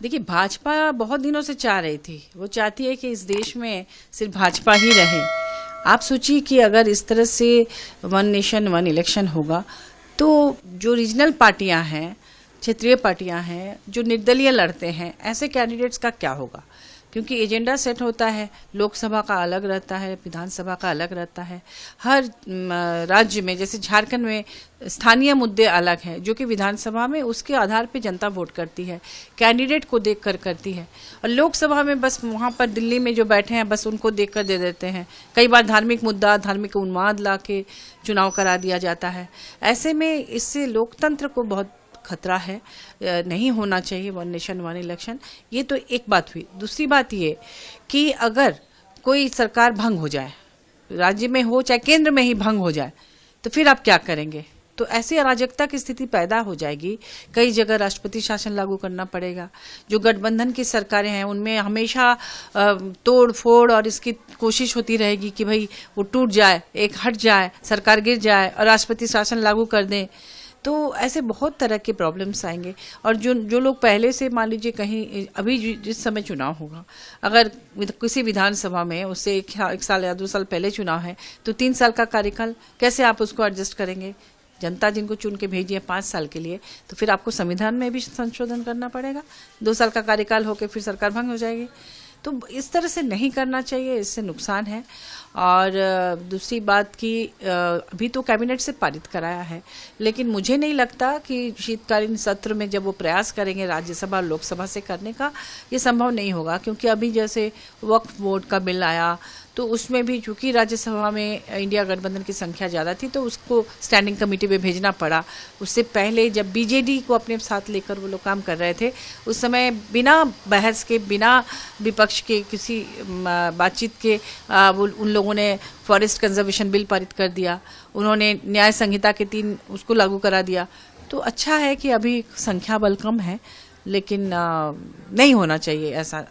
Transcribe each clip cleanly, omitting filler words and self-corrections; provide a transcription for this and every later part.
देखिए, भाजपा बहुत दिनों से चाह रही थी, वो चाहती है कि इस देश में सिर्फ भाजपा ही रहे। आप सोचिए कि अगर इस तरह से वन नेशन वन इलेक्शन होगा तो जो रीजनल पार्टियां हैं, क्षेत्रीय पार्टियां हैं, जो निर्दलीय लड़ते हैं, ऐसे कैंडिडेट्स का क्या होगा? क्योंकि एजेंडा सेट होता है, लोकसभा का अलग रहता है, विधानसभा का अलग रहता है। हर राज्य में, जैसे झारखंड में स्थानीय मुद्दे अलग हैं, जो कि विधानसभा में उसके आधार पे जनता वोट करती है, कैंडिडेट को देखकर करती है। और लोकसभा में बस वहाँ पर दिल्ली में जो बैठे हैं बस उनको देखकर दे देते हैं। कई बार धार्मिक मुद्दा, धार्मिक उन्माद ला के चुनाव करा दिया जाता है। ऐसे में इससे लोकतंत्र को बहुत खतरा है, नहीं होना चाहिए वन नेशन वन इलेक्शन। ये तो एक बात हुई। दूसरी बात ये कि अगर कोई सरकार भंग हो जाए, राज्य में हो चाहे केंद्र में ही भंग हो जाए, तो फिर आप क्या करेंगे? तो ऐसी अराजकता की स्थिति पैदा हो जाएगी। कई जगह राष्ट्रपति शासन लागू करना पड़ेगा। जो गठबंधन की सरकारें हैं उनमें हमेशा तोड़ फोड़ और इसकी कोशिश होती रहेगी कि भाई वो टूट जाए, एक हट जाए, सरकार गिर जाए और राष्ट्रपति शासन लागू कर दें। तो ऐसे बहुत तरह के प्रॉब्लम्स आएंगे। और जो लोग पहले से, मान लीजिए कहीं अभी जिस समय चुनाव होगा, अगर किसी विधानसभा में उससे एक साल या 2 साल पहले चुनाव है, तो 3 साल का कार्यकाल कैसे आप उसको एडजस्ट करेंगे? जनता जिनको चुन के भेजी है 5 साल के लिए, तो फिर आपको संविधान में भी संशोधन करना पड़ेगा। 2 साल का कार्यकाल होकर फिर सरकार भंग हो जाएगी। तो इस तरह से नहीं करना चाहिए, इससे नुकसान है। और दूसरी बात कि अभी तो कैबिनेट से पारित कराया है, लेकिन मुझे नहीं लगता कि शीतकालीन सत्र में जब वो प्रयास करेंगे राज्यसभा और लोकसभा से करने का, ये संभव नहीं होगा। क्योंकि अभी जैसे वक्फ बोर्ड का बिल आया तो उसमें भी चूंकि राज्यसभा में इंडिया गठबंधन की संख्या ज़्यादा थी तो उसको स्टैंडिंग कमेटी में भेजना पड़ा। उससे पहले जब बीजेडी को अपने साथ लेकर वो लोग काम कर रहे थे, उस समय बिना बहस के, बिना विपक्ष के किसी बातचीत के उन लोगों ने फॉरेस्ट कंजर्वेशन बिल पारित कर दिया। उन्होंने न्याय संहिता के 3 उसको लागू करा दिया। तो अच्छा है कि अभी संख्या बल कम है, लेकिन नहीं होना चाहिए ऐसा।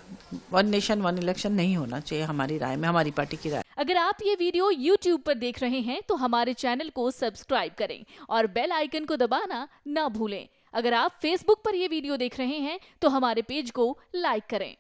वन नेशन वन इलेक्शन नहीं होना चाहिए हमारी राय में, हमारी पार्टी की राय। अगर आप ये वीडियो YouTube पर देख रहे हैं तो हमारे चैनल को सब्सक्राइब करें और बेल आइकन को दबाना ना भूलें। अगर आप Facebook पर ये वीडियो देख रहे हैं तो हमारे पेज को लाइक करें।